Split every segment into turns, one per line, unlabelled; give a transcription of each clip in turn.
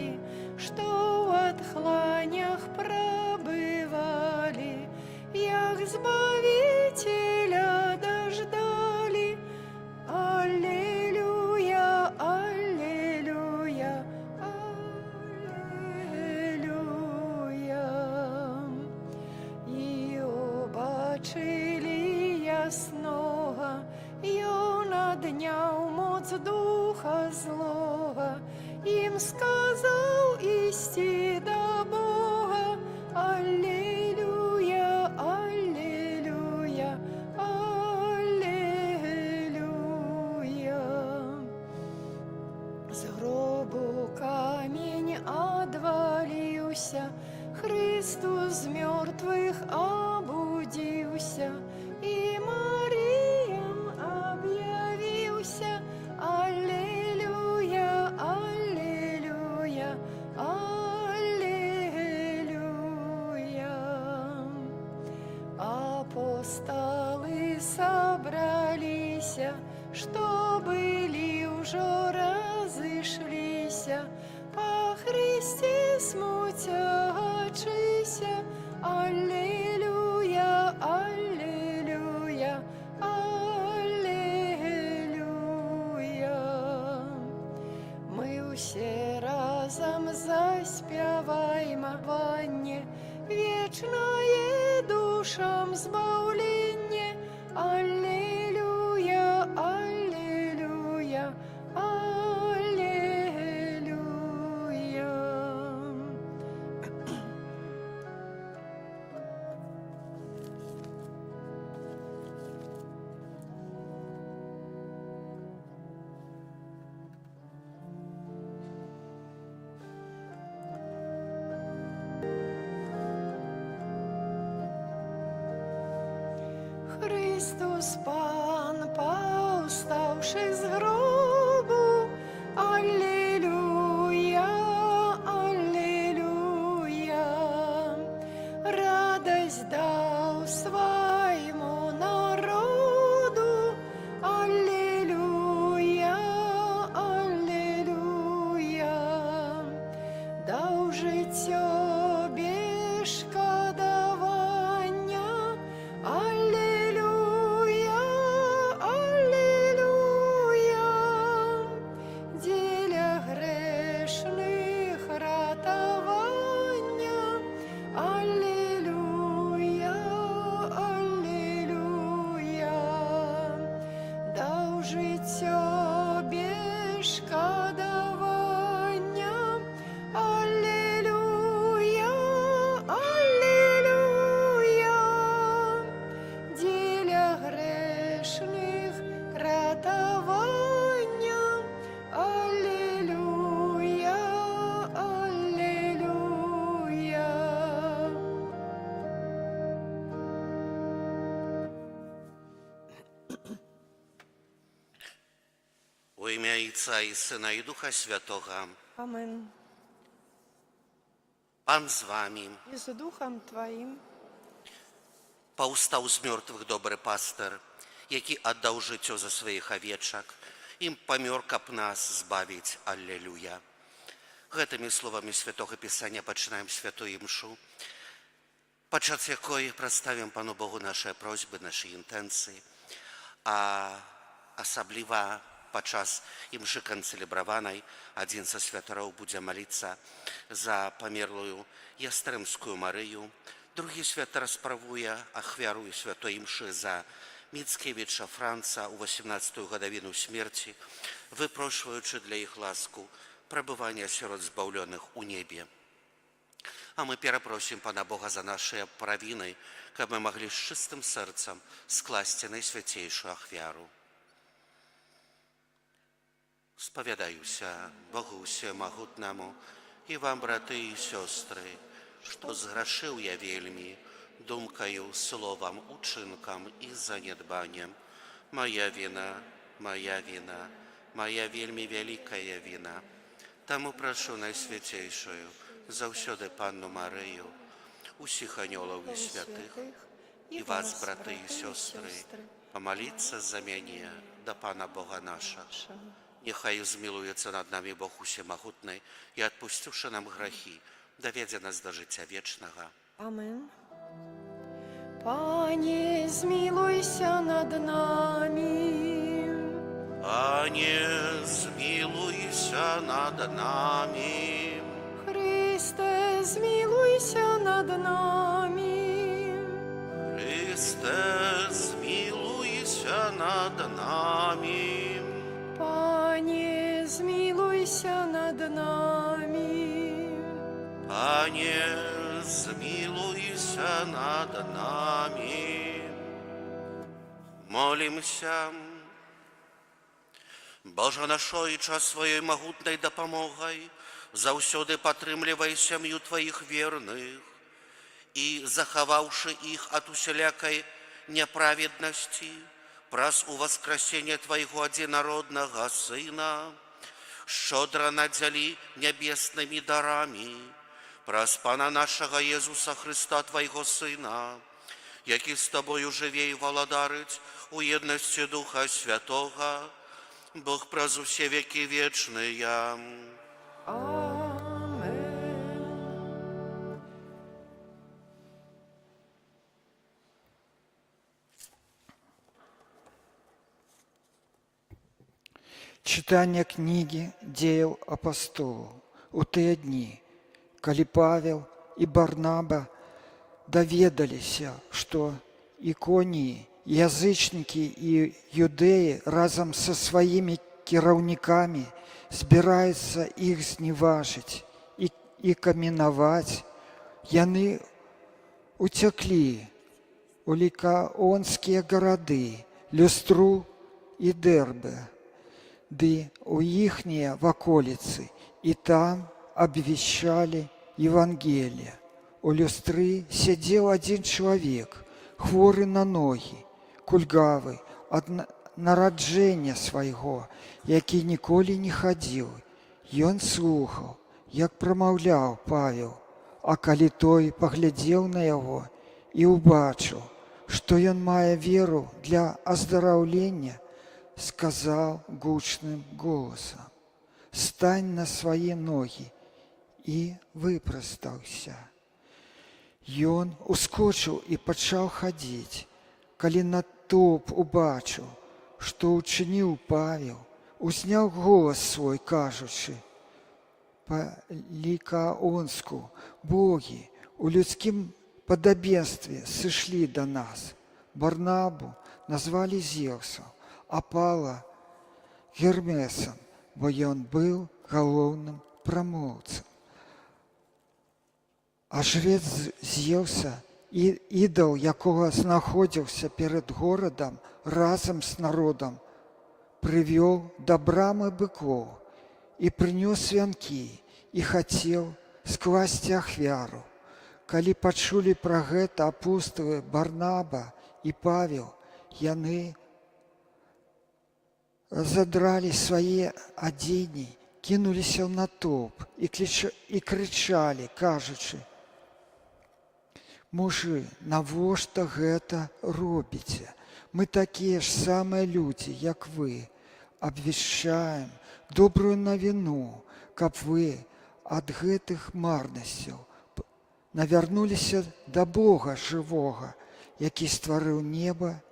знали, что в отхланях пробывали, як Збавителя дождали. Аллилуйя, аллилуйя, аллилуйя. И обачили ясного, ён адняў моц духа злого, им сказал идти до Бога. Аллилуйя, аллилуйя, аллилуйя. З гробу камень отвалился, Христос з мертвых обудился, и Мариям объявился. Аллилуйя, аллилуйя, аллилуйя. Апостолы собрались, что были уже разышлись, по Христе смутячися. Аллилуйя, аллилуйя, аллилуйя. Мы все разом заспеваем ванне, вечное душам збавление. Аллилуйя, аллилуйя, аллилуйя. Христос Пан, повставши з гробу, аллилуйя, аллилуйя. Радость дал своему народу, аллилуйя, аллилуйя. Дал життя без шкодування, аллилуйя, аллилуйя. Для грешних ратування, аллилуйя, аллилуйя. Дав життя без шкодування, аллилуйя, аллилуйя. Для грешних ратування, аллилуйя, аллилуйя.
У ім'я Отця і Сина і Духа Святого.
Amen.
Пан з вами.
И с Духом Твоим.
Паўстаў з мёртвых добры пастыр, які аддаў жыццё за сваіх авечак, ім памёр, каб нас збавіць. Аллилуйя. Гэтымі словамі Святога Пісання пачынаем святую імшу, падчас якой прадставім Пану Богу нашыя просьбы, нашы інтэнцыі, а асабліва падчас імшы канцэлебраванай адзін са святароў будзе маліцца за памерлую Ястрэмскую Марыю, другі святар справуе ахвяру святой імшы за Міцкевіча Франца у 18-ю гадавіну смерці, выпрошваючы для іх ласку прабывання сярод збаўлёных у небе. А мы перапросім Пана Бога за нашыя правіны, каб мы маглі з чыстым сэрцам скласці найсвяцейшую ахвяру. Спавядаюся Богу Усемагутнаму і вам, браты і сёстры, што зграшыў я вельмі думкаю, словам, учынкам і занядбаннем. Моя віна, моя віна, моя вельмі вялікая віна. Таму прашу найсвяцейшую заўсёды Панну Марыю, усіх анёлаў і святых, і вас, браты і сёстры, памаліцца за мяне да Пана Бога нашага. Нехай змилуецца над нами Бог усемагутны і, адпусціўшы нам грахі, даведзе нас до жыцця вечнага.
Амин. Пане, змилуйся над нами.
Пане, змилуйся над нами.
Христе, змилуйся над нами.
Христе, змилуйся над нами.
Пане, змилуйся над нами.
Пане, змилуйся над нами. Молимся. Божа нашо і час своєю могутною допомогою заўсёды падтрымлівай сям'ю Твоих верных і, захаваўшы іх ад усялякай няправеднасці, праз уваскрасення Твайго адзінароднага Сына, щодра надзялі нябеснымі дарамі, праз Пана нашага Езуса Христа, Твайго Сына, які з Тобою жыве і валадарыць у єднасці Духа Святога, Бог праз усе векі вечныя.
Амен.
Читання книги «Деял апостолов». У тыя дні, калі Павел і Барнаба даведаліся, што іконіі, язычнікі і юдэі разам са сваімі кіраўнікамі збіраюцца іх зневажыць і каменаваць, яны уцяклі у лікаонскія гарады, Люстру і Дэрбе, ды у іхнія ваколіцы, і там абвяшчалі Евангелие. У Люстры сядзеў адзін чалавек, хворы на ногі, кульгавы ад нараджэння свайго, які ніколі не хадзіў. Ён слухаў, як прамаўляў Павел, а калі той паглядзеў на яго і ўбачыў, што ён мае веру для аздараўлення, сказаў гучным голасам: «Стань на свае ногі», і выпрастаўся. Ён ускочыў і пачаў хадзіць. Калі натоўп убачыў, што ўчыніў Павел, узняў голас свой, кажучы па-лікаонску: «Богі у людскім падабенстве сышлі да нас». Барнабу назвалі Зевсом, а Павла Гермесом, бо ён быў галоўным прамоўцам. А жрец Зевса, ідол, якога знаходзіўся перад горадам разам з народам, прывёў да брамы быкоў і прынёс вянкі і хацеў скласці ахвяру. Калі пачулі пра гэта апосталы Барнаба і Павел, яны разадралі свае адзенні, кінуліся ў натоўп і крычалі, кажучы: «Мужы, навошта гэта робіце? Мы такія ж самыя людзі, як вы. Абвяшчаем добрую навіну, каб вы ад гэтых марнасцяў навярнуліся да Бога жывога, які стварыў неба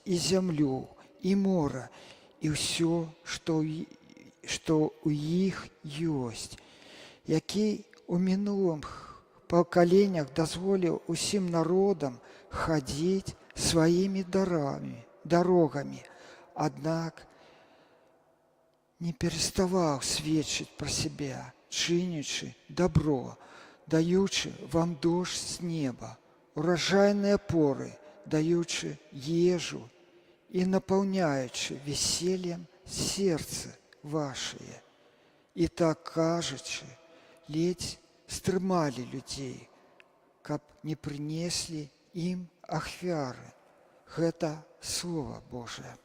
і зямлю, і мора, і ўсё, што ў іх ёсць, які ў мінулым пакаленнях дазволіў усім народам хадзіць сваімі дарогамі, аднак не пераставаў сведчыць пра сябе, чынячы дабро, даючы вам дождж з неба, уражайныя поры, даючы ежу і напаўняючы весельем сердце вашее. І так кажучы, ледзь стрымалі людзей, каб не прынеслі ім ахвяры. Гэта Слова Божае.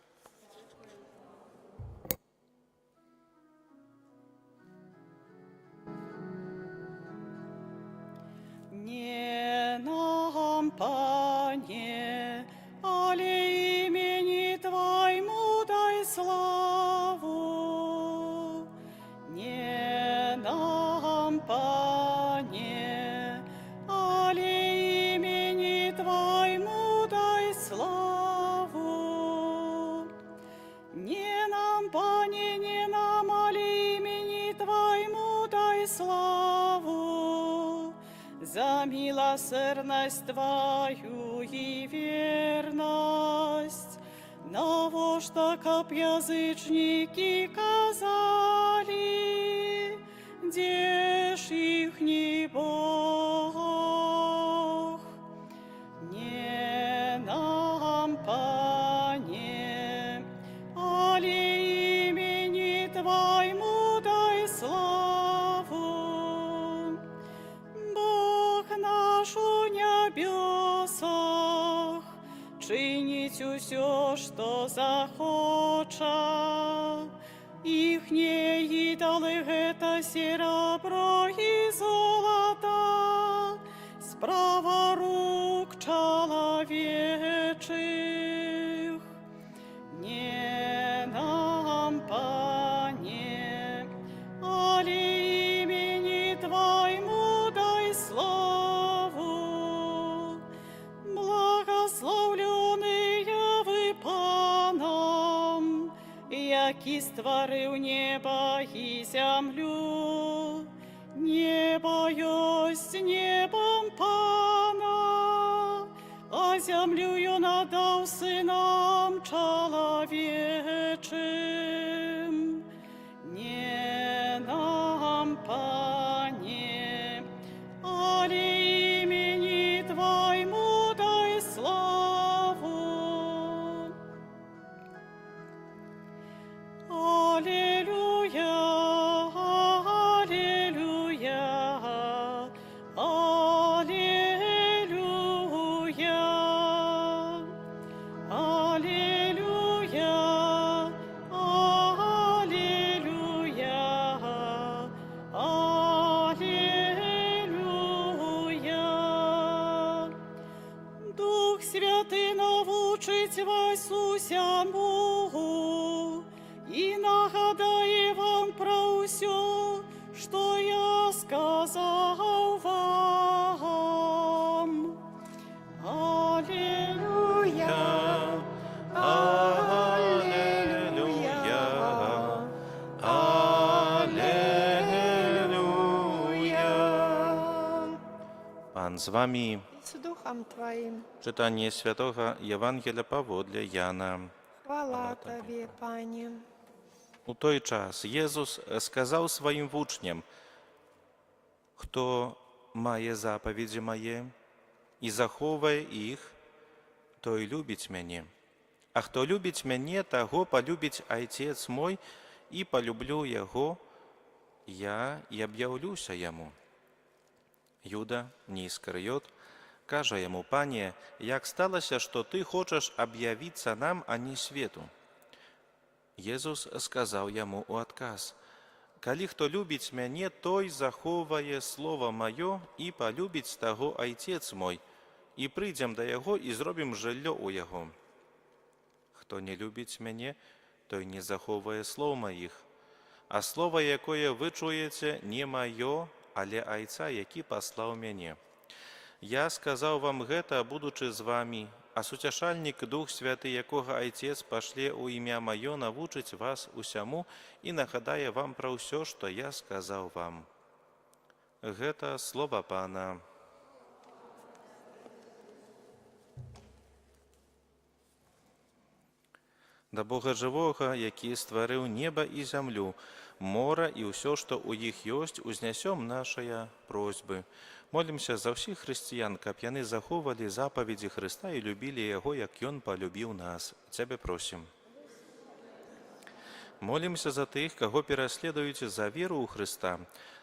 Не нам, Пане, але имени Твоему дай славу. славу, за милосердность Твою и верность. Навошь так об язычники казали, где ж ихний Бог? Не нам, Пане, али имени Твоему дай славу. Бог наш у небесах, чинить усё, что захоча. Ихние идолы — это серебро и золото, справа рук человечих. Не нам, Пане, али имени Твоему дай славу. Благословленные вы Паном, які створив небо і землю. Небо есть небом Пана, а землю надав сынам человечим. Не нам, Пане, али имени Твоему дай славу. Аллилуйя, аллилуйя, аллилуйя, аллилуйя, аллилуйя, аллилуйя. Дух Святый научить вас усяму, и нагадаю вам про все, что я сказал вам. Аллилуйя,
Аллилуйя, Аллилуйя.
Pan z wami.
З Духом Твоїм.
Czytanie Świętego Ewangelia Pawodля Jana.
Хвала Тобі, Пані.
У той час Єсус сказав своїм учням: «Хто має заповіді мої і заховує їх, той любить мене. А хто любить мене, того полюбить Отець мой, і полюблю його, я і об'явлюся йому». Юда, не Іскаріот, каже йому: «Пане, як сталося, що ти хочеш об'явитися нам, а не світу?» Єсус сказав йому у отказ: «Коли хто любить мене, той заховує слово моє, і полюбить того Отець мой, і прийдем до його, і зробим жилье у його. Хто не любить мене, той не заховує слов моїх. А слово, яке ви чуєте, не моє, але Отця, який послав мене. Я сказав вам гэта, будучи з вами, а сутяшальник Дух Святий, якого Отець пошле у ім'я Моє, навучить вас усяму і нагадає вам про все, що я сказав вам». Гэта слово Пана. Да Бога живого, який створив небо і землю, мора і все, що у їх есть, узнясем наші просьби. Молимся за всіх християн, каб яны заховали заповіді Христа і любили Його, як Ён полюбив нас. Тебе просим. Молимся за тих, кого переследують за віру у Христа,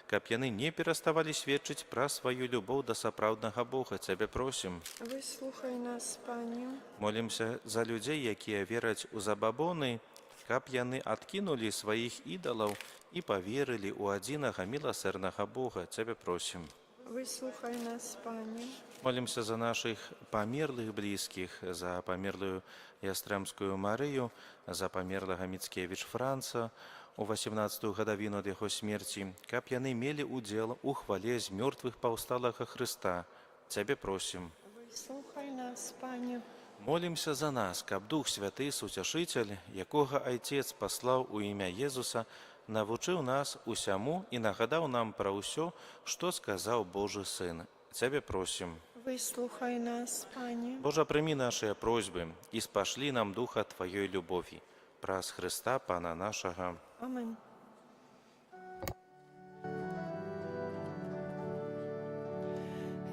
каб яны не переставали свідчити про свою любов до сапраўднага Бога. Тебе просим.
Вислухай нас, Пані.
Молимся за людей, які вірять у забабони, каб яны откинули своїх ідолів і повірили у одиного милосердного Бога. Тебе просим.
Вислухай нас, Пані.
Молимся за наших померлых близких, за померлую Ястремскую Марию, за померлого Мицкевич Франца у 18-ту годовину от його смерти, каб яны мели удел у хвале з мертвых повсталого Христа. Тебе просим.
Вислухай нас, Пані.
Молимся за нас, каб Дух Святий, Сутяшитель, якого Отець послав у ім'я Єсуса, навучыў нас усяму і нагадаў нам пра ўсё, што сказаў Божы Сын. Цябе просім.
Выслухай нас, Пане.
Божа, прымі нашыя просьбы і спашлі нам духа Тваёй любові. Праз Христа, Пана нашага.
Аминь.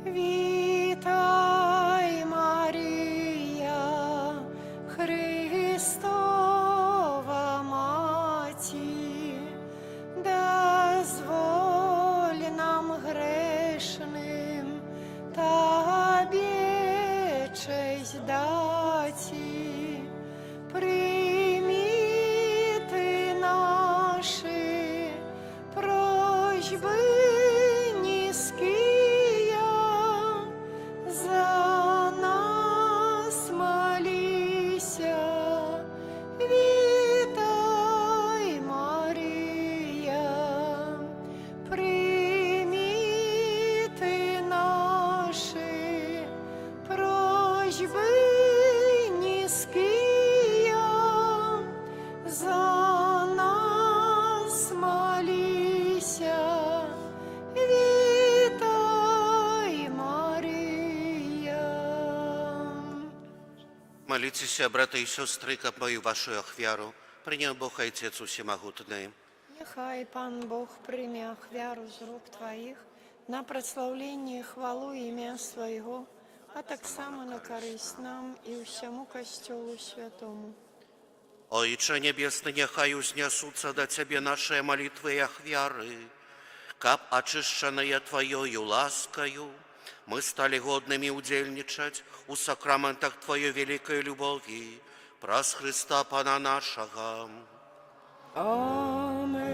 Вітай, Марія, Христова Маті, дозволь нам грешним Тобі честь даті. Прийми ти наші просьби низькие, за нас молися. Вітай, Марія, прийми ти наші просьби низькие, за нас молися. Вітай, Марія.
Молитесь, браты и сестры, как мою вашу ахвяру, принял Бог Отец Всемогутный.
Нехай Пан Бог прийме ахвяру з рук Твоїх на прославлення і хвалу ім'я Своєго, а так само на користь нам і всьому Костьолу Святому.
Ойче Небесный, нехай узнесутся до Тебе наши молитвы и ахвяры, каб очищенные Твоею ласкою мы стали годными удельничать у сакраментах Твоей великой любови, праз Христа Пана нашего.
Амен.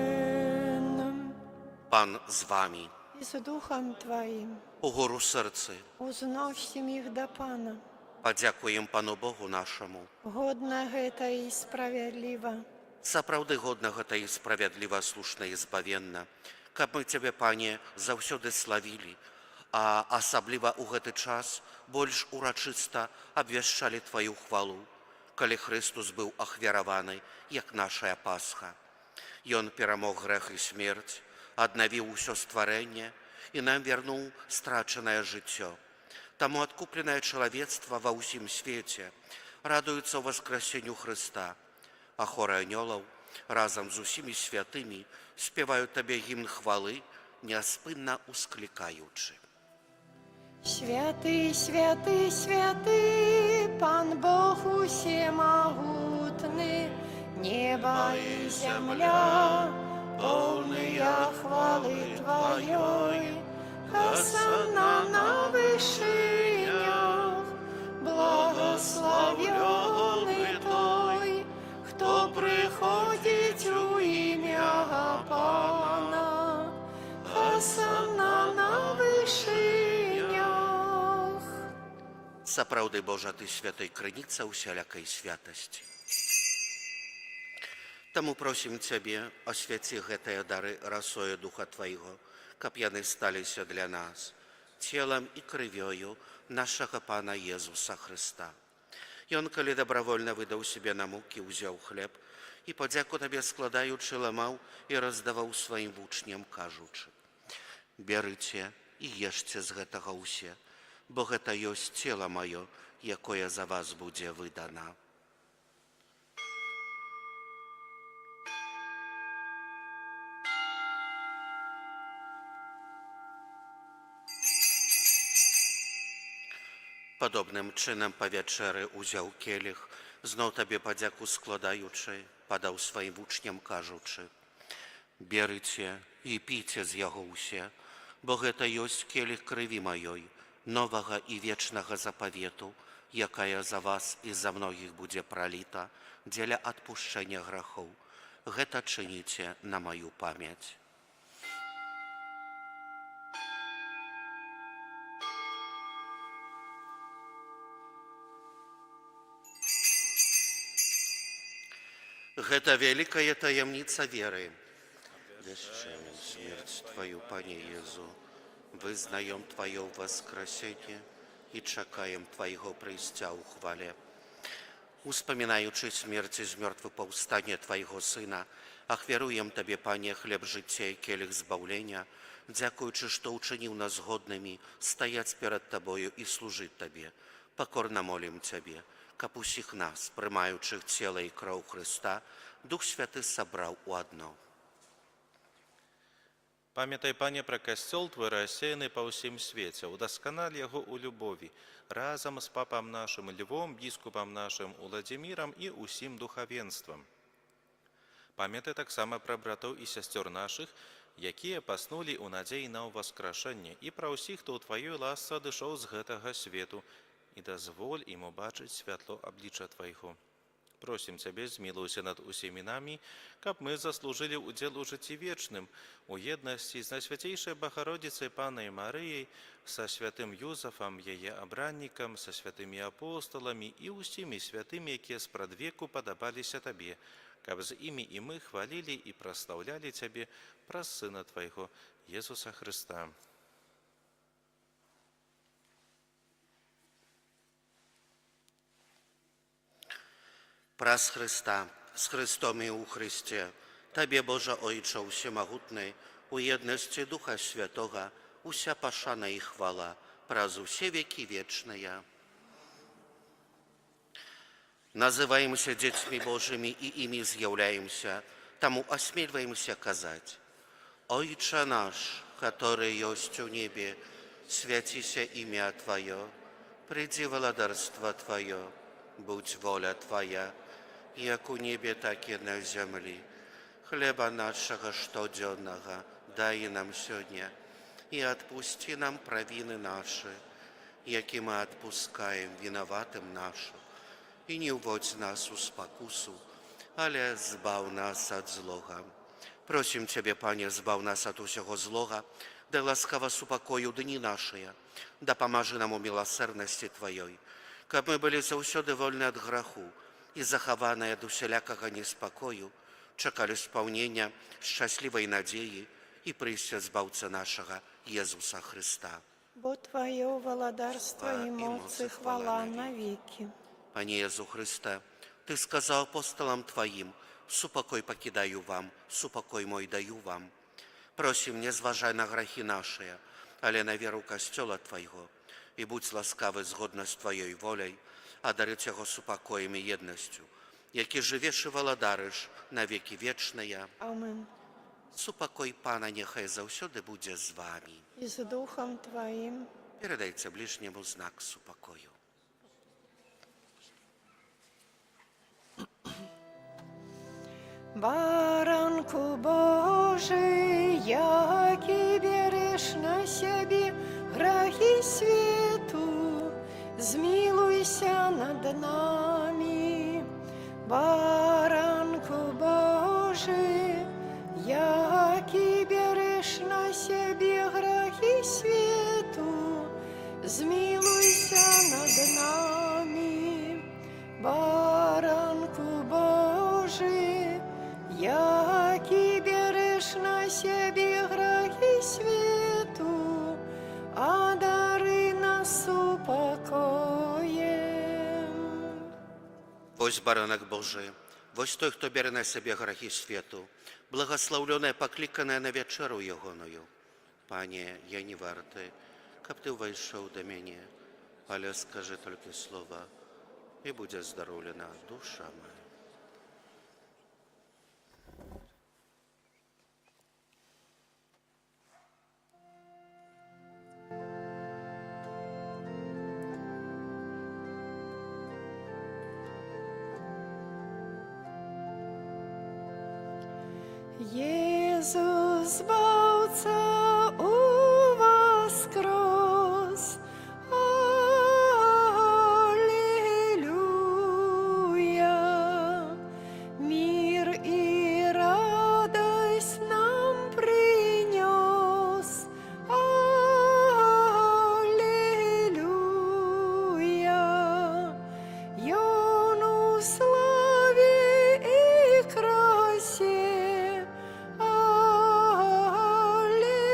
Пан з вами,
І з Духом Твоїм
угору серце,
узносим їх до Пана.
подякуем Пану Богу нашему.
Годно гэта і справедливо.
Сапраўды годна гэта і справядліва, слушна і збавенна, каб мы Цябе, Пане, заўсёды славілі, а асабліва ў гэты час больш урачыста абвяшчалі Тваю хвалу, калі Христус быў ахвяраваны, як нашая Пасха. Ён перамог грэх і смерць, аднавіў усё стварэнне і нам вярнуў страчанае жыццё. Таму адкупленае чалавецтва ва ўсім свеце радуецца ў воскресенню Христа, а хоры анёлаў разам з усімі святымі спяваюць Табе гімн хвалы, няспынна усклікаючы.
Святый, святый, святый, Пан Бог усемогутный, небо и земля, полные хвалы Твоей. Хосанна на вышинях, благословенный Той, кто приходит у имя Пана. Хосанна на вышинях.
Сапраўды, Божа, Ты святой крыніца усялякай святасці. Таму просім Цябе, асвяці гэтыя дары расою Духа Твайго, каб яны сталіся для нас целам і крывёю нашага Пана Езуса Христа. Ён, калі добровольно выдаў себе на мукі, узяў хлеб і падзяку Табе складаючы ламаў і раздаваў сваім вучням, кажучы: «Бярыце і ешце з гэтага ўсе, бо гэта ёсць цела маё, якое за вас будзе выдана». Падобным чынам па вячэры ўзяў келіх, зноў Табе падзяку складаючы, падаў сваім вучням, кажучы: «Берыце і піце з яго ўсе, бо гэта ёсць келіх крыві маёй, новага і вечнага запавету, якая за вас і за многіх будзе праліта дзеля адпушчэння грахоў. Гэта чыніце на маю памяць». Гэта вялікая таямніца веры. Вяшчаем смерць Твою, Пане Езу, вызнаем Твое воскресение и чакаем Твоего прыйсця ў хвале. Успамінаючы смерць і змёртвы паўстання Твайго Сына, Ахвяруем Табе, Пане, хлеб жыцця і келіх збаўлення, дзякуючы, што ўчыніў нас годнымі стаяць перад Табою і служыць Табе. Пакорна молім Цябе, каб усіх нас, прымаючых цела і кроў Хрыста, Дух Святы сабраў у адно.
Памятай, Пане, пра касцёл Твой рассеяны па ўсім свеце, удасканаль яго ў любові, разам з папам нашым Львом, біскупам нашым Уладзімірам і ўсім духавенствам. Памятай таксама пра братоў і сясцёр нашых, якія паснулі ў надзеі на ўваскрашэнне, і пра ўсіх, хто ў Тваёй ласцы адышоў з гэтага свету, і дазволь ім убачыць святло аблічча Твайго. Просім Цябе, змілуйся над усімі намі, каб мы заслужылі ўдзел у жыцці вечным, у еднасці з Найсвяцейшай Багародзіцай Панай Марыяй, са святым Юзафам, яе абраннікам, са святымі апостоламі і ўсімі святымі, якія спрадвеку падабаліся Табе, каб з імі і мы хвалілі і праслаўлялі Цябе праз Сына Твайго, Езуса Хрыста.
Праз Хрыста, з Хрыстом і ў Хрысце, Табе, Божа Ojcze Усемагутны, у еднасці Духа Святога, уся пашана і хвала, праз усе векі вечныя. Называемся дзецьмі Божымі і імі з'яўляемся, таму асмельваемся казаць: Ojcze наш, который ёсць у небе, свяціся імя Тваё, прыйдзі валадарства Тваё, будь воля Твоя, як у небе, так і на зямлі. Хлеба нашага штодзённага дай нам сёння, і адпусці нам правіны нашы, які мы адпускаем вінаватым нашым. І не ўводзь нас у спакусу, але збаў нас ад злога. Просім Цябе, Пане, збаў нас ад усяго злога, дай ласкава супакою дні нашыя, дапамажы нам у міласэрнасці Тваёй, каб мы былі заўсёды вольны ад граху і захаваныя ад усялякага неспакою, чакалі спаўнення шчаслівай надзеі і прыйсця збаўца нашага Езуса Хрыста.
Бо Твое валадарство и моц и хвала навеки.
Пане Езу Христе, Ты сказав апостолам Твоїм: супокой покидаю вам, супокой мой даю вам. Просим, не зважай на грехи наши, але на веру Костела Твоего, и будь ласкавый згодно с Твоей волей, а дарить Його супокоем и едностью, які живеш і валадариш на веки вечные.
Амин.
Супокой Пана нехай завсюди буде з вами.
И с Духом Твоим.
Передайте ближнему знак супокою.
Баранку Божий, який береш на себе грехи світу, змилуйся над нами. Баранку Божий, який береш на себе грехи світу, змилуйся над нами. Баранку Божий, який береш на себе грехи світу, а дари нас упокоєм.
Вось баранок Божий, вось той, хто бере на себе грехи світу, благословлене, покликане на вечеру Ягоною. Пане, я не вартий, каб ти увійшов до мене, але скажи тільки слова, і буде здоровлена душа моя.
Jezus Zbawca uwoskros, Alleluja. Мир и радость нам принес, Аллилуйя. Йону славе и красе, Аллилуйя.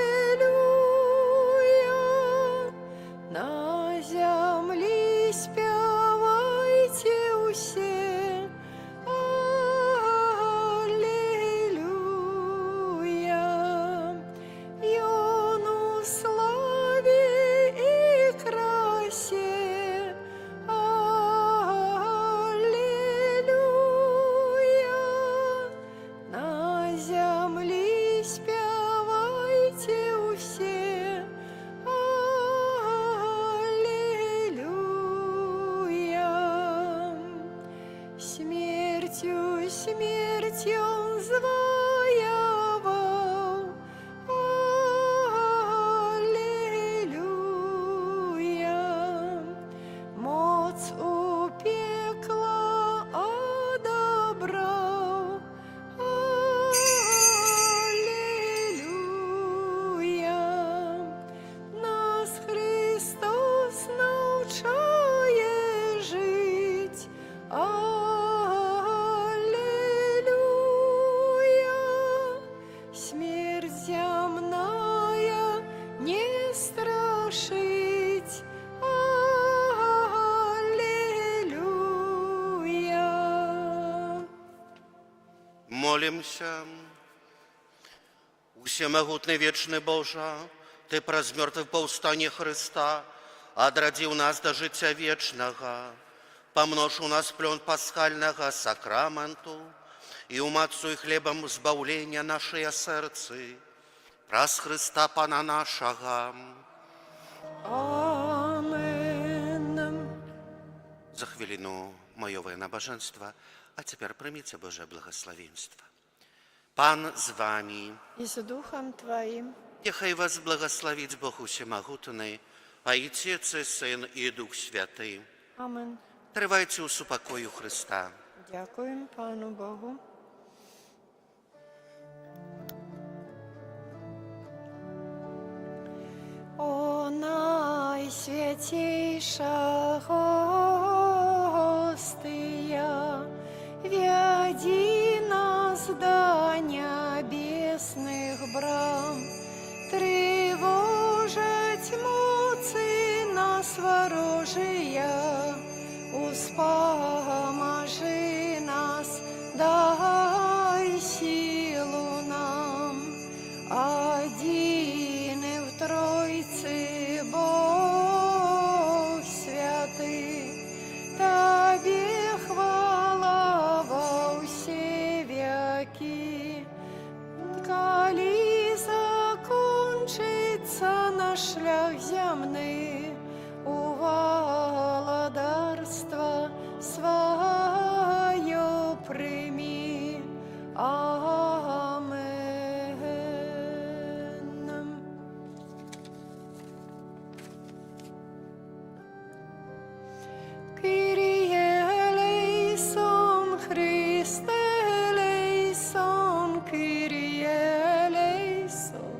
Помолимся. Усемогутный вечный Боже, Ты праз мертвых паўстанне Христа адрадзіў нас да жыцця вечнага, памнож у нас плён пасхальнага сакраменту і умацуй хлебам збаўлення нашыя сэрцы, праз Христа Пана нашага.
Amen.
За хвилину маёвае набажэнства, а цяпер прыміце Божае благословенство. Пан з вами,
И с Духом Твоим.
Нехай вас благословить Бог Усемогутный, Отец и Сын и Дух Святый.
Amen.
Тривайте у супокою Христа.
Дякуємо Пану Богу. О найсвятейша Гостия, веди нас до небесных брам, тревожить муцы нас ворожия, успоможи нас, дай силу нам, один и в Тройце Бог святый, Тебе хвала во все веки. Коли закончится наш шлях земный, у володарства свое прими. Амен. Kyrie eleison, Christe eleison, Kyrie eleison.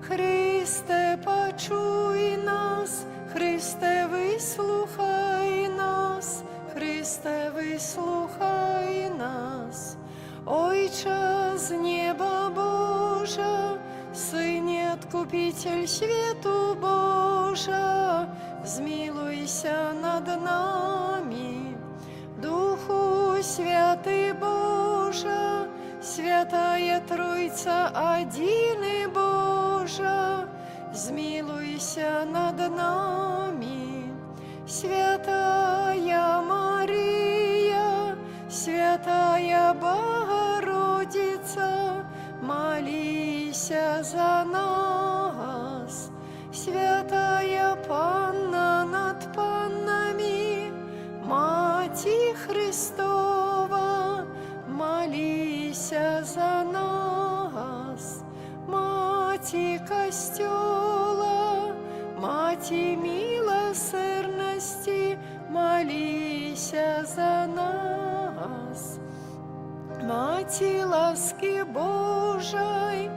Христе, почуй нас, Христе, вислухай нас, Христе, вислухай нас. Ойче з неба Божа, Сыне Откупитель свету Божа, змилуйся над нами. Духу Святый Божа, Святая Тройца, один и Божа, змилуйся над нами. Святая Мария, Святая Богородица, молися за нас. Святая Панна над паннами, Мати Христова, молися за нас. Мати Костела, Мати милосердности, молися за нас. Мати ласки Божией,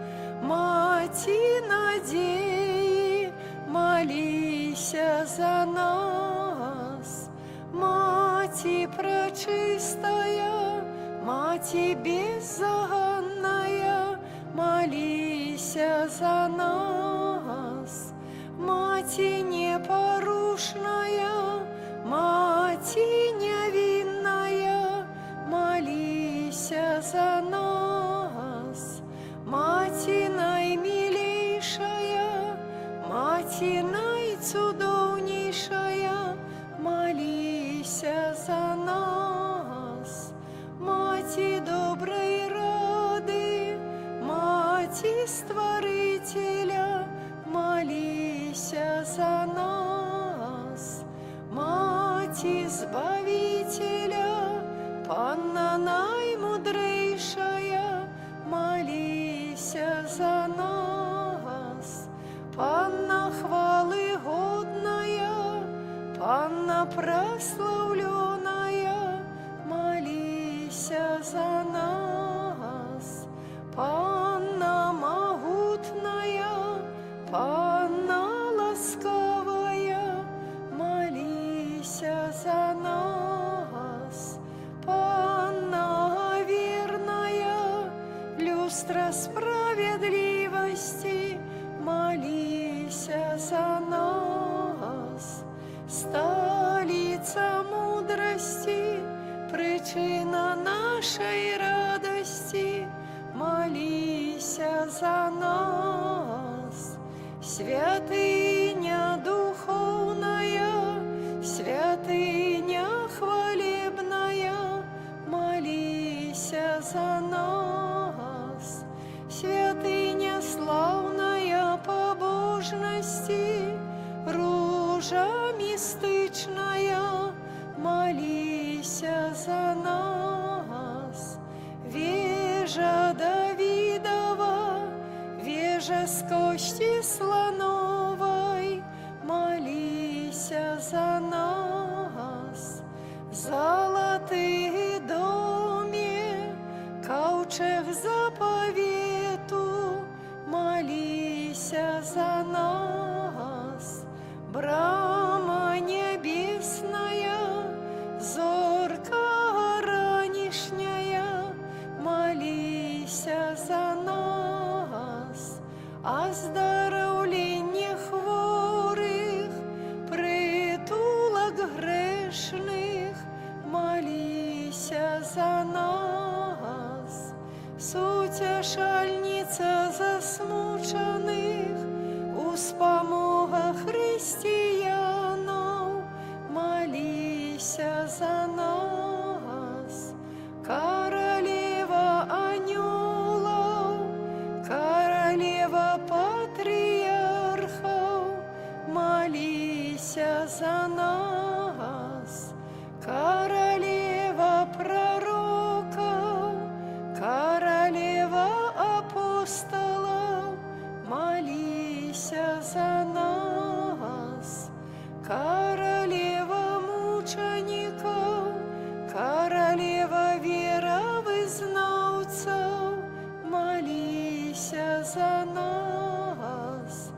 Мати надеи, молися за нас. Мати пречистая, Мати беззаганная, молися за нас. Мати непорушная, Мати невинная, молися за нас. Мати наимилейшая, Мати найцудовнейшая, молися за нас. Мати доброй рады, Мати Створителя, молися за нас. Мати Збавителя, Панна наймудрейшая, молися за нас. Панна хвалы годная, Панна прославленная, молися за нас. Панна могутная, Панна ласковая, молися за нас. Панна верная, люстра справедливости, молися за нас. Столица мудрости, причина нашей радости, святыня духовная, святыня хвалебная, молися за нас. Святыня славная побожности, ружа мистычная, молися за нас. Вежа Давидова, вежа с кости слоновой, молися за нас. Золотый доме, ковчег заповету, молися за нас. Брама небесная, зорка ранешняя, молися за нас. Оздоровление хворых, притулок грешных, молися за нас. Сутешальница засмученных, успомога християнов, молися за нас. Королева анgelов, королева патриархов, молися за нас. Королева пророков, королева апостолов, молися за нас. Королева мучеников, королева веровызнавцев, молися за нас.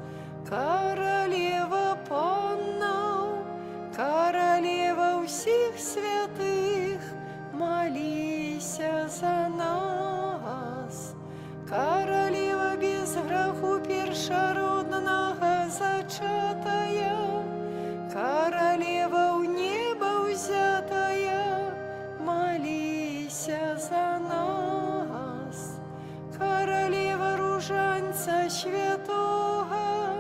Королева паннов, королева всех святых, молися за нас. Королева без греху першородного зачатая, королева в небо взятая, молися за нас. Королева ружанца святого,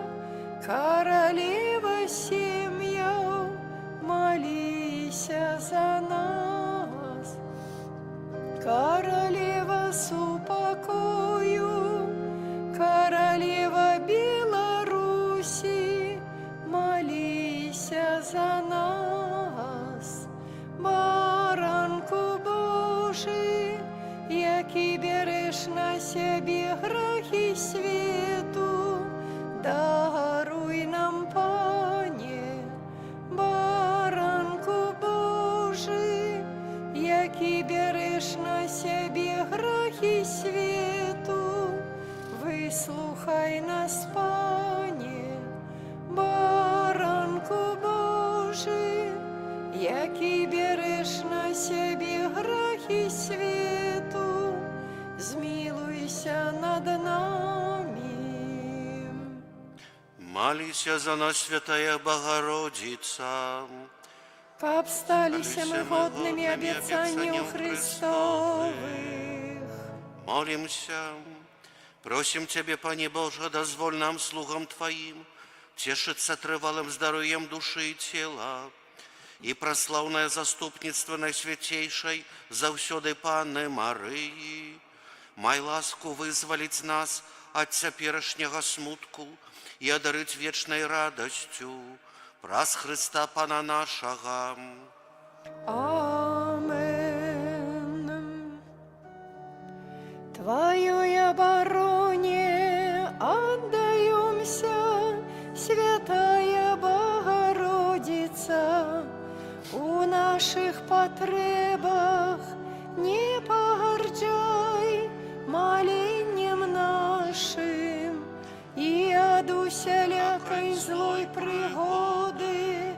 королева семья, молися за нас. Королева с упокою, королева Беларуси, молися за нас. Баранку Божий, який береш на себе грехи свету, даруй нам, Пане. Баранку Божий, який береш на себе грехи свету, выслухай нас, Пане. Баранку Божий, який береш на себе грехи свету, змилуйся над нами.
Молися за нас, Святая Богородица.
Каб сталися мы годными обетованию Христовых.
Молимся. Просим Тебе, Пане Боже, дозволь нам, слугам Твоим, тешиться трывалым здоровьем души и тела, и прославное заступництво Найсвятейшей завсёды Панны Марии. Май ласку вызволить нас от цяперашняга смутку и одарить вечной радостью праз Христа Пана нашага.
Амен. Твоей обороне отдаемся, Святая Богородица. У наших потребах не погорчай молением нашим, и от усялякой злой пригоды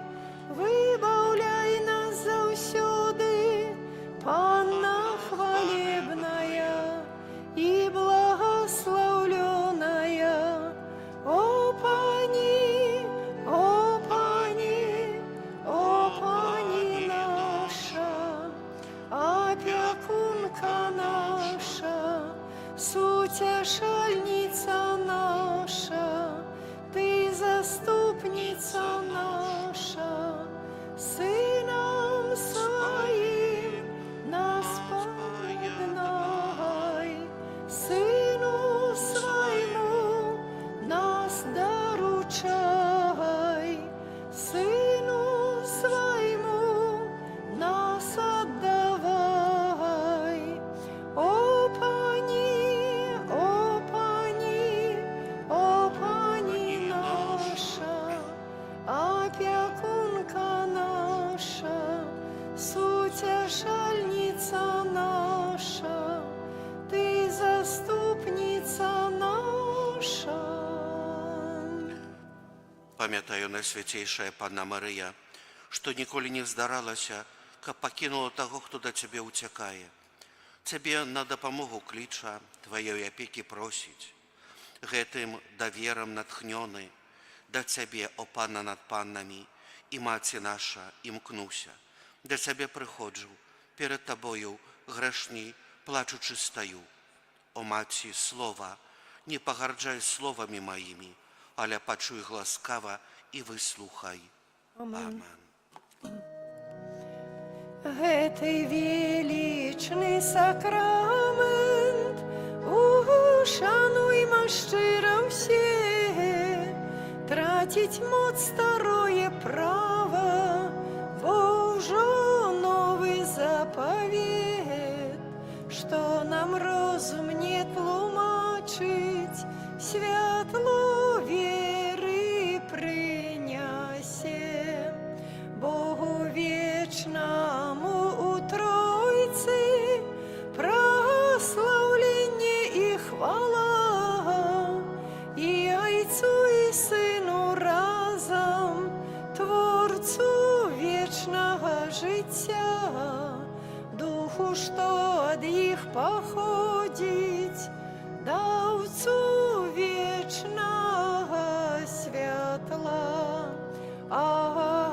выбавляй нас завсёды, Панна хвалебная и благословленная. О Пани, о Пани, о Пани наша, опекунка наша, сутешальница наша, Ты за заступница наша, Сыном Своим нас погнай, Сыну Своему нас доручай, Сыну Своему нас отдавай. О, Пани, о, Пани, о, Пани наша, опекунка наша, сутешальница наша, Ты заступница наша.
Памятаю, Найсвятейшая Панна Мария, што ніколі не здаралася, каб пакінула таго, хто да цябе ўцякае. Цябе на дапамогу кліча, тваёй апекі просіць. Гэтым даверам натхнёны, да цябе, о Панна над паннамі, і Маці наша, імкнуся. Да цябе прыходжу, перад табою грэшней, плачучы стаю. О Маці, слова, не пагарджай словамі маімі, але пачуй ласкава і выслухай.
Амен.
Амен.
Гэты величный сакрамент ушануйма шчыра ўсе, траціць моц старое права, бо ўжо новы запавет, што нам розум не тлумачыць, святло веры прынясе. Богу вечнаму у Тройцы прославленне і хвала, і Айцу і Сыну разом, Творцу вечнага жыцця, Духу, што ад іх паходзіць, даўцу вечнага святла. Амен.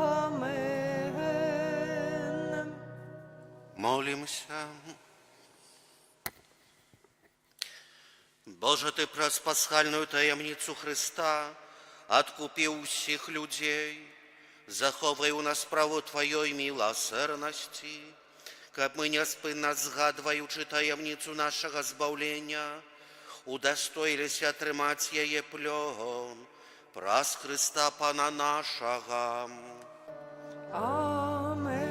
Молимся. Боже, Ты праз пасхальную таямніцу Христа адкупіў усіх людзей, заховай у нас справу Тваёй міласэрнасці, каб мы няспынна згадваючы таямніцу нашага збаўлення, удастоіліся атрымаць яе плён праз Христа Пана нашага.
Амен.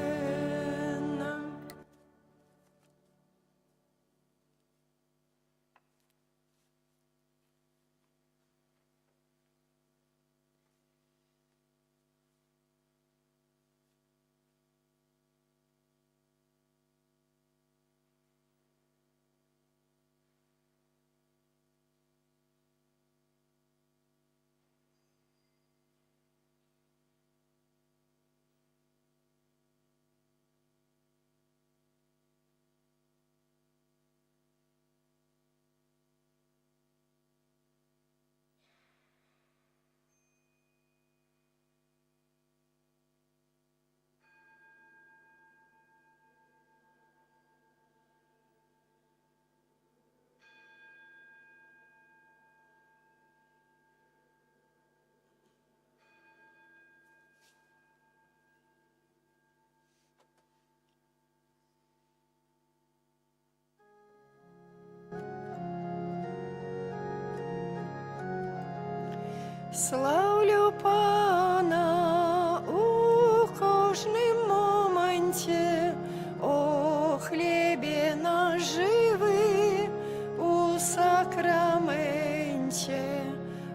Славлю Пана у кожним моменті, о хлібі наживий у сакраменті,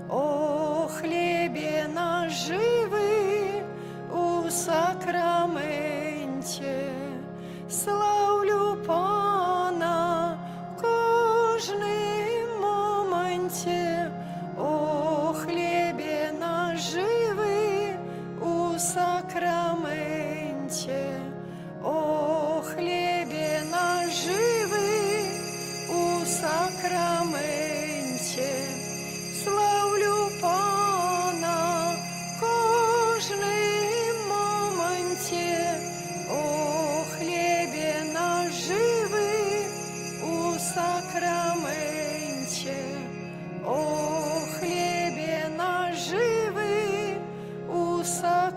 о хлібі наживий у сакраменті. Славлю Пана в кожним моменті, о хлібі наживий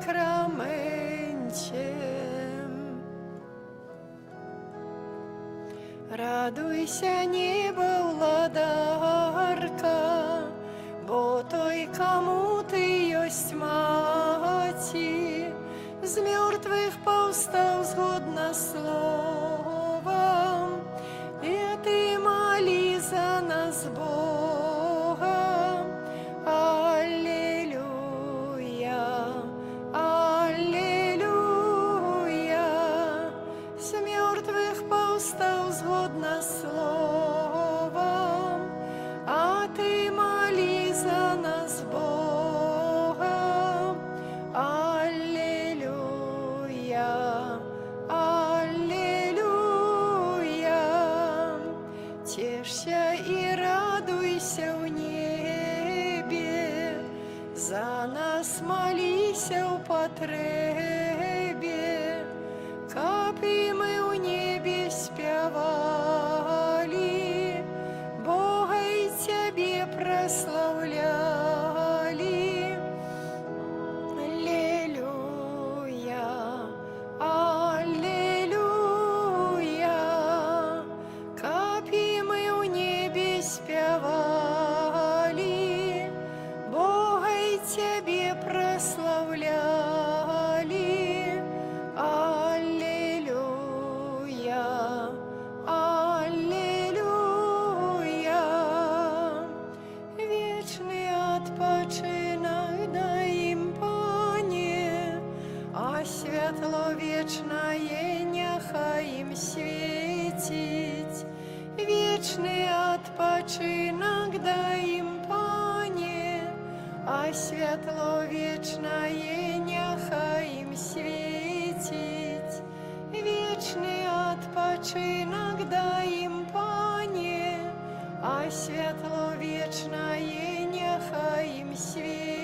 сакраменте. Радуйся, небо, владарка, бо той, кому ты есть маті, з мертвих повстав згодна словом, і ти моли за нас Бога. Аллилуйя, аллилуйя, з мертвих повстав згодна словом, а ти моли за нас Бога. Аллилуйя, аллилуйя, тешься и радуйся в небе, за нас молися в потребе, каб і ми у небі співали, Бога й Тебе прославляли. Аллилуйя, аллилуйя, каб і ми у небі співали, Бога й Тебе прославляли. Аллилуйя, аллилуйя, вічний odpoczynek дай їм, Пане, а світло вічне нехай їм світить. Вічний odpoczynek дай їм, Пане, а світло вічне нехай їм світить. Вічний odpoczynek дай їм, Пане, а світло вічне нехай їм світить.